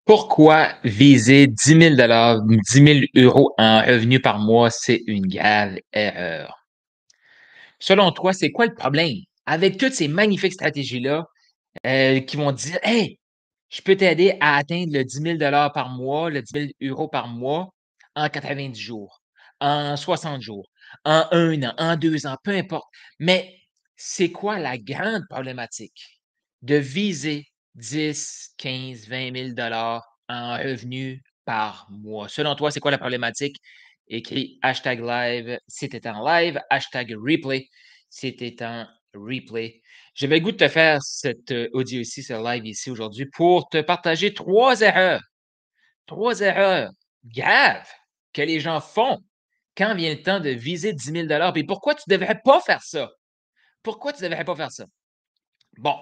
Pourquoi viser 10 000 10 000 € en revenu par mois, c'est une grave erreur? Selon toi, c'est quoi le problème avec toutes ces magnifiques stratégies-là, qui vont te dire: «Hey, je peux t'aider à atteindre le 10 000 $ par mois, le 10 000 € par mois en 90 jours, en 60 jours, en 1 an, en 2 ans», peu importe. Mais c'est quoi la grande problématique de viser 10, 15, 20 000 $ en revenus par mois? Selon toi, c'est quoi la problématique? Écris hashtag live si tu en live, hashtag replay si tu en replay. J'avais le goût de te faire cet audio ici, ce live ici aujourd'hui pour te partager 3 erreurs graves que les gens font quand vient le temps de viser 10 000 $ et pourquoi tu ne devrais pas faire ça? Pourquoi tu ne devrais pas faire ça? Bon,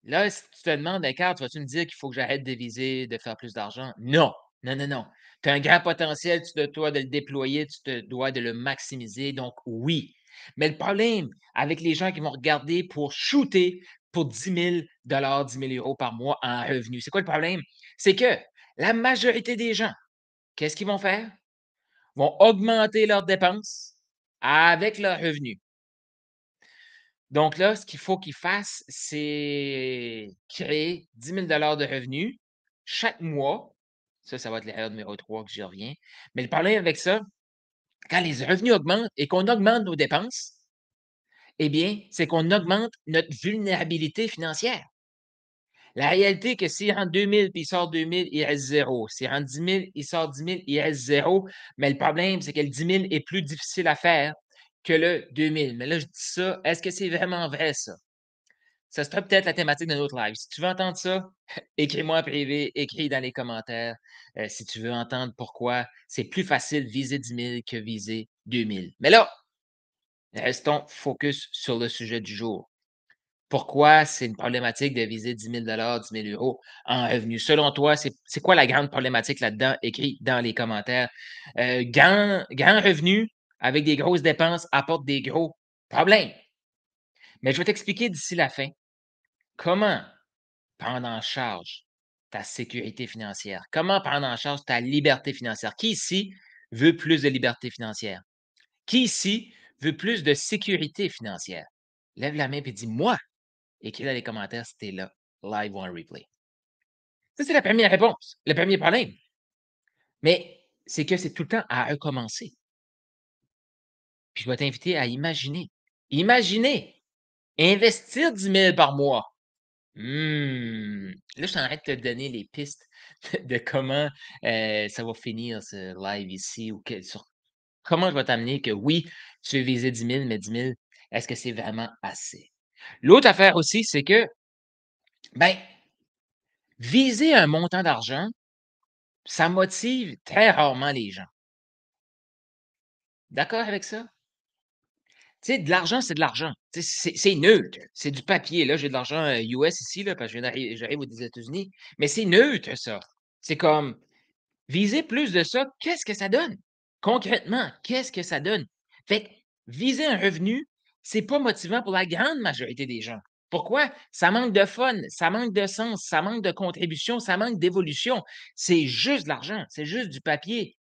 là, si tu te demandes: «Ben Carl, tu vas-tu me dire qu'il faut que j'arrête de viser, de faire plus d'argent?» Non, non, non, non. Tu as un grand potentiel, tu te dois de le déployer, tu te dois de le maximiser, donc oui. Mais le problème avec les gens qui vont regarder pour shooter pour 10 000 $ 10 000 € par mois en revenus, c'est quoi le problème? C'est que la majorité des gens, qu'est-ce qu'ils vont faire? Vont augmenter leurs dépenses avec leurs revenus. Donc là, ce qu'il faut qu'ils fassent, c'est créer 10 000 $ de revenus chaque mois. Ça va être l'erreur numéro 3 que j'y reviens. Mais le problème avec ça, quand les revenus augmentent et qu'on augmente nos dépenses, eh bien, c'est qu'on augmente notre vulnérabilité financière. La réalité est que s'il rentre 2 000 puis il sort 2 000, il reste zéro. S'il rentre 10 000, il sort 10 000, il reste zéro. Mais le problème, c'est que le 10 000 est plus difficile à faire que le 2 000. Mais là, je dis ça, est-ce que c'est vraiment vrai, ça? Ça sera peut-être la thématique d'un autre live. Si tu veux entendre ça, écris-moi en privé, écris dans les commentaires, si tu veux entendre pourquoi c'est plus facile viser 10 000 que viser 2 000. Mais là, restons focus sur le sujet du jour. Pourquoi c'est une problématique de viser 10 000 $ 10 000 € en revenus? Selon toi, c'est quoi la grande problématique là-dedans? Écris dans les commentaires. Grand revenu avec des grosses dépenses apporte des gros problèmes. Mais je vais t'expliquer d'ici la fin comment prendre en charge ta sécurité financière. Comment prendre en charge ta liberté financière? Qui ici veut plus de liberté financière? Qui ici veut plus de sécurité financière? Lève la main et dis moi. Écris dans les commentaires si tu es là, live ou en replay. Ça, c'est la première réponse, le premier problème. Mais c'est que c'est tout le temps à recommencer. Puis je vais t'inviter à imaginer. Imaginez investir 10 000 par mois. Là, je suis en train de te donner les pistes de comment ça va finir ce live ici ou sur comment je vais t'amener que oui, tu veux viser 10 000, mais 10 000, est-ce que c'est vraiment assez? L'autre affaire aussi, c'est que, ben, viser un montant d'argent, ça motive très rarement les gens. D'accord avec ça? Tu sais, de l'argent, c'est de l'argent. Tu sais, c'est neutre. C'est du papier. Là, j'ai de l'argent US ici, là, parce que j'arrive aux États-Unis. Mais c'est neutre, ça. C'est comme viser plus de ça, qu'est-ce que ça donne? Concrètement, qu'est-ce que ça donne? Fait que viser un revenu, c'est pas motivant pour la grande majorité des gens. Pourquoi? Ça manque de fun, ça manque de sens, ça manque de contribution, ça manque d'évolution. C'est juste de l'argent, c'est juste du papier.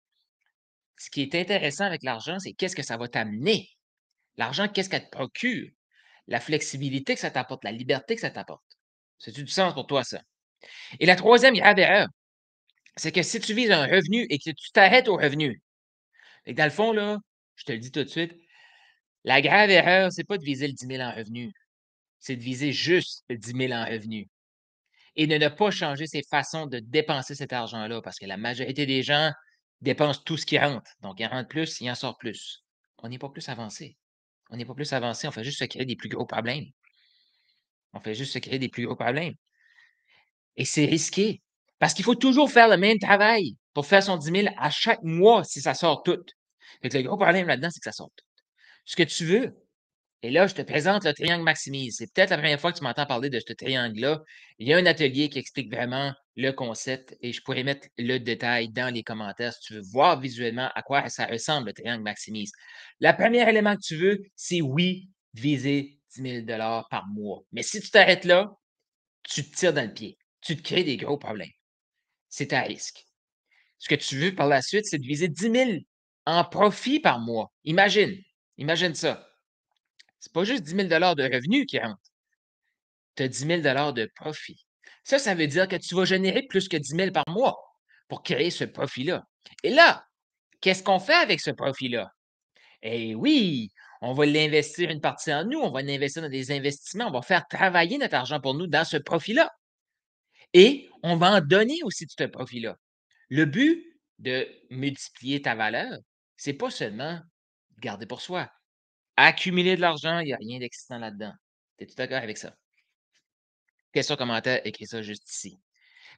Ce qui est intéressant avec l'argent, c'est qu'est-ce que ça va t'amener? L'argent, qu'est-ce qu'elle te procure? La flexibilité que ça t'apporte, la liberté que ça t'apporte. C'est du sens pour toi, ça? Et la troisième grave erreur, c'est que si tu vises un revenu et que tu t'arrêtes au revenu, et dans le fond, là, je te le dis tout de suite, la grave erreur, c'est pas de viser le 10 000 en revenu, c'est de viser juste le 10 000 en revenu et de ne pas changer ses façons de dépenser cet argent-là parce que la majorité des gens dépensent tout ce qui rentre. Donc, il en rentre plus, il en sort plus. On n'est pas plus avancé. On n'est pas plus avancé, on fait juste se créer des plus gros problèmes. On fait juste se créer des plus gros problèmes. Et c'est risqué parce qu'il faut toujours faire le même travail pour faire son 10 000 à chaque mois si ça sort tout. Fait que le gros problème là-dedans, c'est que ça sort tout. Ce que tu veux, et là, je te présente le triangle maximise. C'est peut-être la première fois que tu m'entends parler de ce triangle-là. Il y a un atelier qui explique vraiment le concept et je pourrais mettre le détail dans les commentaires si tu veux voir visuellement à quoi ça ressemble le triangle maximise. Le premier élément que tu veux, c'est oui, viser 10 000 $ par mois. Mais si tu t'arrêtes là, tu te tires dans le pied. tu te crées des gros problèmes. C'est à risque. Ce que tu veux par la suite, c'est de viser 10 000 en profit par mois. Imagine ça. C'est pas juste 10 000 de revenus qui rentrent, tu as 10 000 de profit. Ça veut dire que tu vas générer plus que 10 000 par mois pour créer ce profit-là. Et là, qu'est-ce qu'on fait avec ce profit-là? Eh oui, on va l'investir une partie en nous, on va l'investir dans des investissements, on va faire travailler notre argent pour nous dans ce profit-là. Et on va en donner aussi de ce profit-là. Le but de multiplier ta valeur, c'est pas seulement de garder pour soi. Accumuler de l'argent, il n'y a rien d'excitant là-dedans. Es-tu d'accord avec ça? Question, commentaire, écris ça juste ici.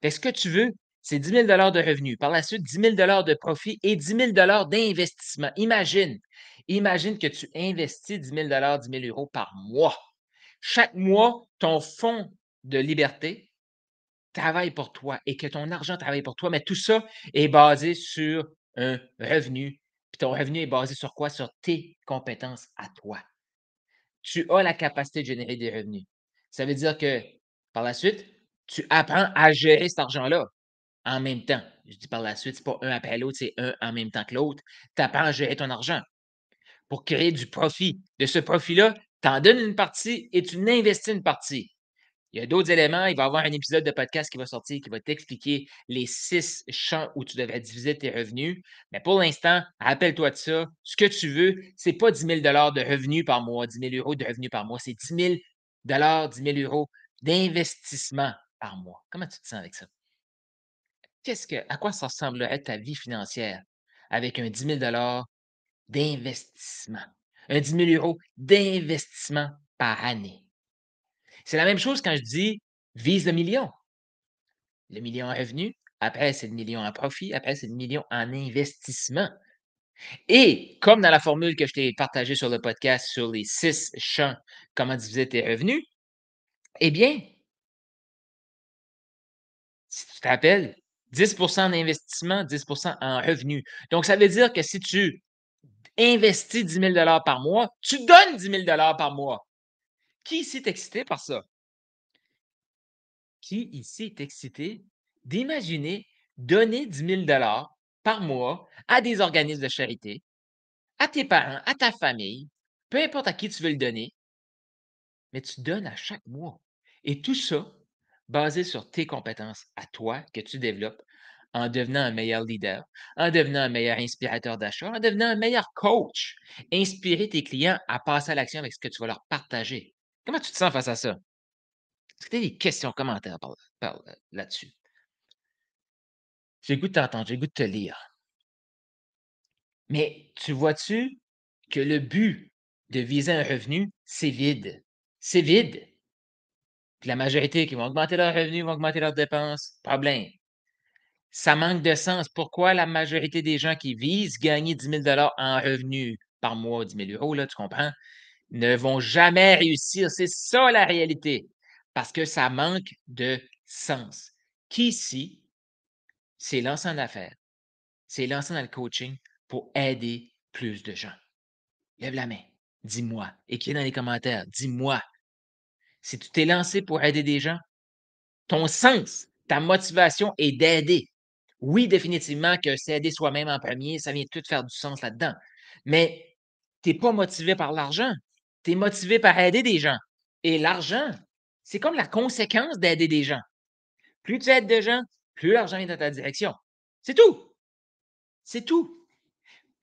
Fait que ce que tu veux, c'est 10 000 de revenus. Par la suite, 10 000 de profit et 10 000 d'investissement. Imagine que tu investis 10 000 10 000 € par mois. Chaque mois, ton fonds de liberté travaille pour toi et que ton argent travaille pour toi, mais tout ça est basé sur un revenu. Puis ton revenu est basé sur quoi? Sur tes compétences à toi. Tu as la capacité de générer des revenus. Ça veut dire que par la suite, tu apprends à gérer cet argent-là en même temps. Je dis par la suite, c'est pas un après l'autre, c'est un en même temps que l'autre. Tu apprends à gérer ton argent pour créer du profit. De ce profit-là, tu en donnes une partie et tu n'investis une partie. Il y a d'autres éléments. Il va y avoir un épisode de podcast qui va sortir qui va t'expliquer les 6 champs où tu devrais diviser tes revenus. Mais pour l'instant, rappelle-toi de ça. Ce que tu veux, c'est pas 10 000 de revenus par mois, 10 000 € de revenus par mois. C'est 10 000 10 000 € d'investissement par mois. Comment tu te sens avec ça? À quoi ça ressemblerait ta vie financière avec un 10 000 d'investissement? Un 10 000 € d'investissement par année. C'est la même chose quand je dis vise le million. Le million en revenus, après c'est le million en profit, après c'est le million en investissement. Et comme dans la formule que je t'ai partagée sur le podcast sur les 6 champs, comment diviser tes revenus, eh bien, si tu te rappelles, 10 en investissement, 10 en revenus. Donc, ça veut dire que si tu investis 10 000 par mois, tu donnes 10 000 par mois. Qui ici est excité par ça? Qui ici est excité d'imaginer donner 10 000 par mois à des organismes de charité, à tes parents, à ta famille, peu importe à qui tu veux le donner, mais tu donnes à chaque mois. Et tout ça basé sur tes compétences à toi que tu développes en devenant un meilleur leader, en devenant un meilleur inspirateur d'achat, en devenant un meilleur coach. Inspirer tes clients à passer à l'action avec ce que tu vas leur partager. Comment tu te sens face à ça? Est-ce que tu as des questions, commentaires là-dessus? J'ai le goût de t'entendre, j'ai le goût de te lire. Mais tu vois-tu que le but de viser un revenu, c'est vide. C'est vide. Puis la majorité qui vont augmenter leurs revenus, vont augmenter leurs dépenses. Problème. Ça manque de sens. Pourquoi la majorité des gens qui visent gagner 10 000 en revenus par mois, 10 000 € là, tu comprends, ne vont jamais réussir? C'est ça la réalité. Parce que ça manque de sens. Qui ici s'est lancé en affaires, s'est lancé dans le coaching pour aider plus de gens? Lève la main. Dis-moi. Écris dans les commentaires. Dis-moi. Si tu t'es lancé pour aider des gens, ton sens, ta motivation est d'aider. Oui, définitivement que c'est aider soi-même en premier, ça vient tout faire du sens là-dedans. Mais tu n'es pas motivé par l'argent. Tu es motivé par aider des gens. Et l'argent, c'est comme la conséquence d'aider des gens. Plus tu aides de gens, plus l'argent est dans ta direction. C'est tout. C'est tout.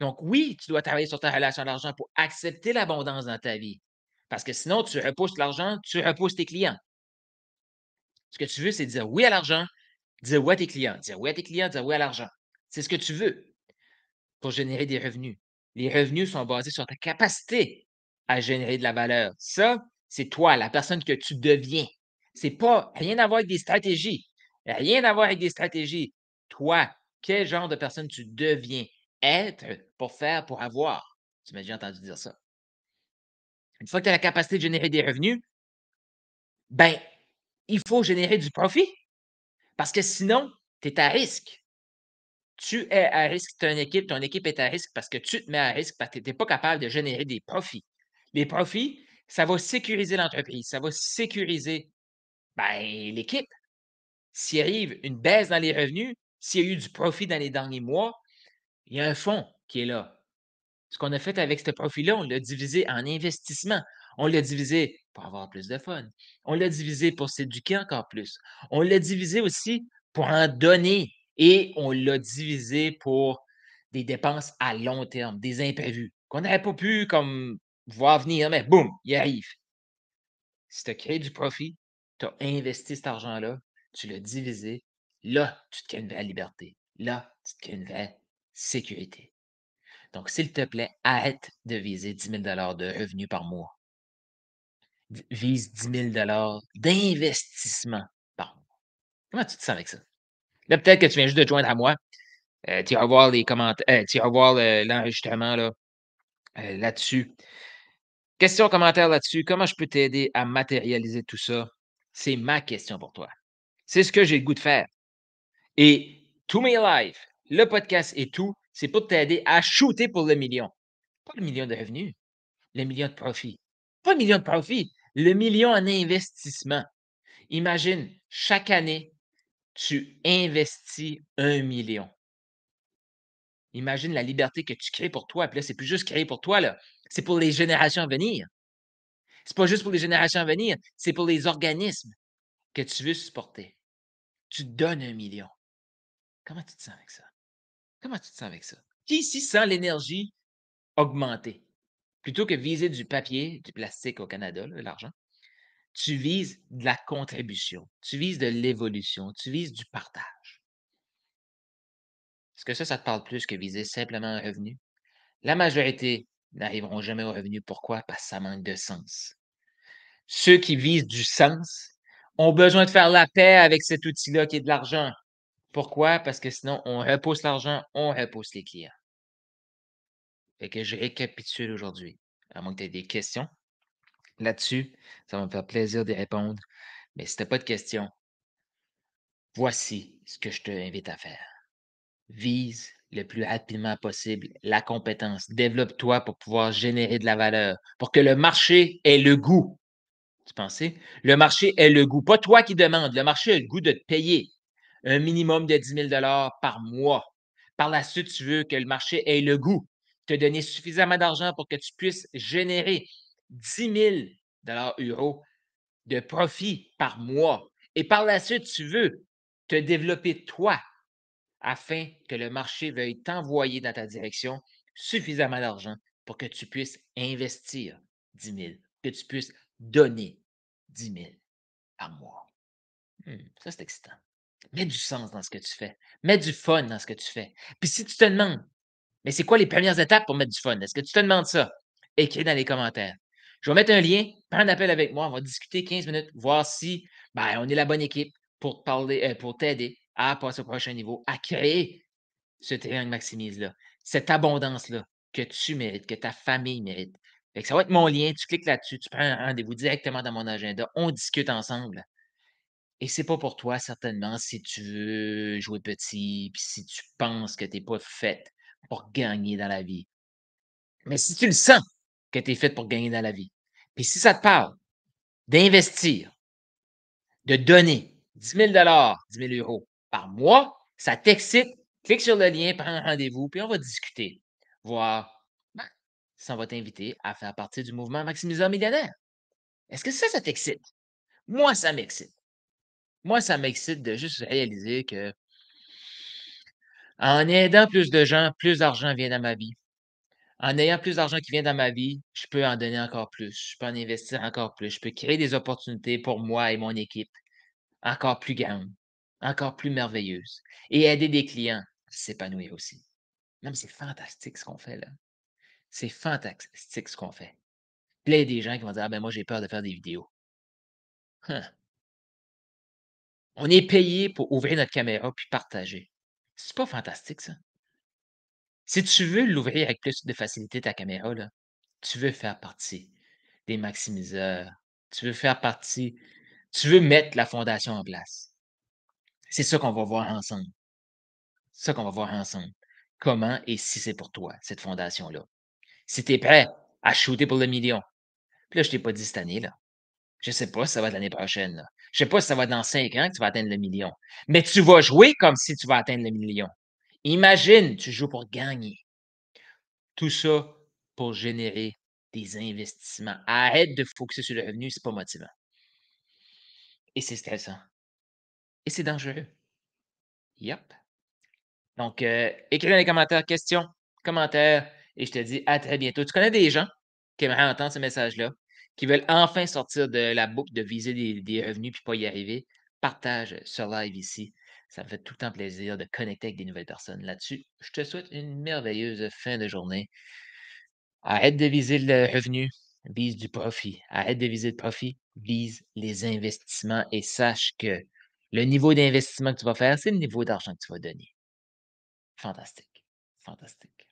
Donc oui, tu dois travailler sur ta relation à l'argent pour accepter l'abondance dans ta vie. Parce que sinon, tu repousses l'argent, tu repousses tes clients. Ce que tu veux, c'est dire oui à l'argent, dire oui à tes clients, dire oui à tes clients, dire oui à l'argent. C'est ce que tu veux pour générer des revenus. Les revenus sont basés sur ta capacité à générer de la valeur. Ça, c'est toi, la personne que tu deviens. C'est pas rien à voir avec des stratégies. Rien à voir avec des stratégies. Toi, quel genre de personne tu deviens être pour faire, pour avoir? Tu m'as déjà entendu dire ça. Une fois que tu as la capacité de générer des revenus, ben, il faut générer du profit parce que sinon, tu es à risque. Tu es à risque, ton équipe est à risque parce que tu te mets à risque parce que tu n'es pas capable de générer des profits. Les profits, ça va sécuriser l'entreprise, ça va sécuriser ben, l'équipe. S'il arrive une baisse dans les revenus, s'il y a eu du profit dans les derniers mois, il y a un fonds qui est là. Ce qu'on a fait avec ce profit-là, on l'a divisé en investissement. On l'a divisé pour avoir plus de fun. On l'a divisé pour s'éduquer encore plus. On l'a divisé aussi pour en donner et on l'a divisé pour des dépenses à long terme, des imprévus qu'on n'aurait pas pu comme voir venir, mais boum, il arrive. Si tu as créé du profit, tu as investi cet argent-là, tu l'as divisé, là, tu te crées une vraie liberté. Là, tu te crées une vraie sécurité. Donc, s'il te plaît, arrête de viser 10 000 de revenus par mois. Vise 10 000 d'investissement par mois. Comment tu te sens avec ça? Là, peut-être que tu viens juste de te joindre à moi. Tu iras voir les commentaires, tu iras voir l'enregistrement là, là-dessus. Question, commentaire là-dessus. Comment je peux t'aider à matérialiser tout ça? C'est ma question pour toi. C'est ce que j'ai le goût de faire. Et tous mes lives, le podcast et tout, c'est pour t'aider à shooter pour le million. Pas le million de revenus, le million de profit. Pas le million de profit, le million en investissement. Imagine, chaque année, tu investis 1 million. Imagine la liberté que tu crées pour toi. Puis là, c'est plus juste créer pour toi, là. C'est pour les générations à venir. C'est pas juste pour les générations à venir, c'est pour les organismes que tu veux supporter. Tu donnes 1 million. Comment tu te sens avec ça? Comment tu te sens avec ça? Qui ici sent l'énergie augmenter? Plutôt que viser du papier, du plastique au Canada, là, l'argent, tu vises de la contribution, tu vises de l'évolution, tu vises du partage. Est-ce que ça te parle plus que viser simplement un revenu? La majorité n'arriveront jamais au revenu. Pourquoi? Parce que ça manque de sens. Ceux qui visent du sens ont besoin de faire la paix avec cet outil-là qui est de l'argent. Pourquoi? Parce que sinon, on repousse l'argent, on repousse les clients. Fait que je récapitule aujourd'hui. À moins que tu aies des questions là-dessus, ça va me faire plaisir d'y répondre. Mais si tu pas de questions, voici ce que je t'invite à faire. Vise le plus rapidement possible la compétence. Développe-toi pour pouvoir générer de la valeur, pour que le marché ait le goût. Tu pensais? Le marché ait le goût. Pas toi qui demande. Le marché a le goût de te payer un minimum de 10 000 par mois. Par la suite, tu veux que le marché ait le goût, te donner suffisamment d'argent pour que tu puisses générer 10 000 euros de profit par mois. Et par la suite, tu veux te développer toi afin que le marché veuille t'envoyer dans ta direction suffisamment d'argent pour que tu puisses investir 10 000, que tu puisses donner 10 000 par mois. Ça, c'est excitant. Mets du sens dans ce que tu fais. Mets du fun dans ce que tu fais. Puis si tu te demandes, mais c'est quoi les premières étapes pour mettre du fun? Est-ce que tu te demandes ça? Écris dans les commentaires. Je vais mettre un lien, prends un appel avec moi, on va discuter 15 minutes, voir si ben, on est la bonne équipe pour parler, pour t'aider à passer au prochain niveau, à créer ce triangle maximise-là, cette abondance-là que tu mérites, que ta famille mérite. Fait que ça va être mon lien, tu cliques là-dessus, tu prends un rendez-vous directement dans mon agenda, on discute ensemble. Et c'est pas pour toi certainement si tu veux jouer petit, puis si tu penses que tu es pas faite pour gagner dans la vie. Mais si tu le sens que tu es faite pour gagner dans la vie, puis si ça te parle d'investir, de donner 10 000 €, 10 000 € par mois, ça t'excite, clique sur le lien, prends un rendez-vous, puis on va discuter. Voir ben, si on va t'inviter à faire partie du mouvement Maximiseur Millionnaire. Est-ce que ça t'excite? Moi, ça m'excite. Moi, ça m'excite de juste réaliser que en aidant plus de gens, plus d'argent vient dans ma vie. En ayant plus d'argent qui vient dans ma vie, je peux en donner encore plus, je peux en investir encore plus, je peux créer des opportunités pour moi et mon équipe encore plus grandes, encore plus merveilleuses et aider des clients à s'épanouir aussi. Non, mais c'est fantastique ce qu'on fait là. C'est fantastique ce qu'on fait. Puis là, il y a des gens qui vont dire: «Ah ben moi j'ai peur de faire des vidéos». Hein, on est payé pour ouvrir notre caméra puis partager. C'est pas fantastique ça? Si tu veux l'ouvrir avec plus de facilité ta caméra là, tu veux faire partie des maximiseurs, tu veux faire partie tu veux mettre la fondation en place. C'est ça qu'on va voir ensemble. C'est ça qu'on va voir ensemble. Comment et si c'est pour toi, cette fondation-là. Si tu es prêt à shooter pour le million. Puis là, je t'ai pas dit cette année, là. Je sais pas si ça va être l'année prochaine, là. Je sais pas si ça va être dans 5 ans que tu vas atteindre le million. Mais tu vas jouer comme si tu vas atteindre le million. Imagine, tu joues pour gagner. Tout ça pour générer des investissements. Arrête de focuser sur le revenu, c'est pas motivant et c'est stressant et c'est dangereux. Yep. Donc, écris dans les commentaires questions, commentaires et je te dis à très bientôt. Tu connais des gens qui aimeraient entendre ce message-là, qui veulent enfin sortir de la boucle de viser des revenus puis pas y arriver? Partage ce live ici. Ça me fait tout le temps plaisir de connecter avec des nouvelles personnes. Là-dessus, je te souhaite une merveilleuse fin de journée. Arrête de viser le revenu, vise du profit. Arrête de viser le profit, vise les investissements et sache que le niveau d'investissement que tu vas faire, c'est le niveau d'argent que tu vas donner. Fantastique, fantastique.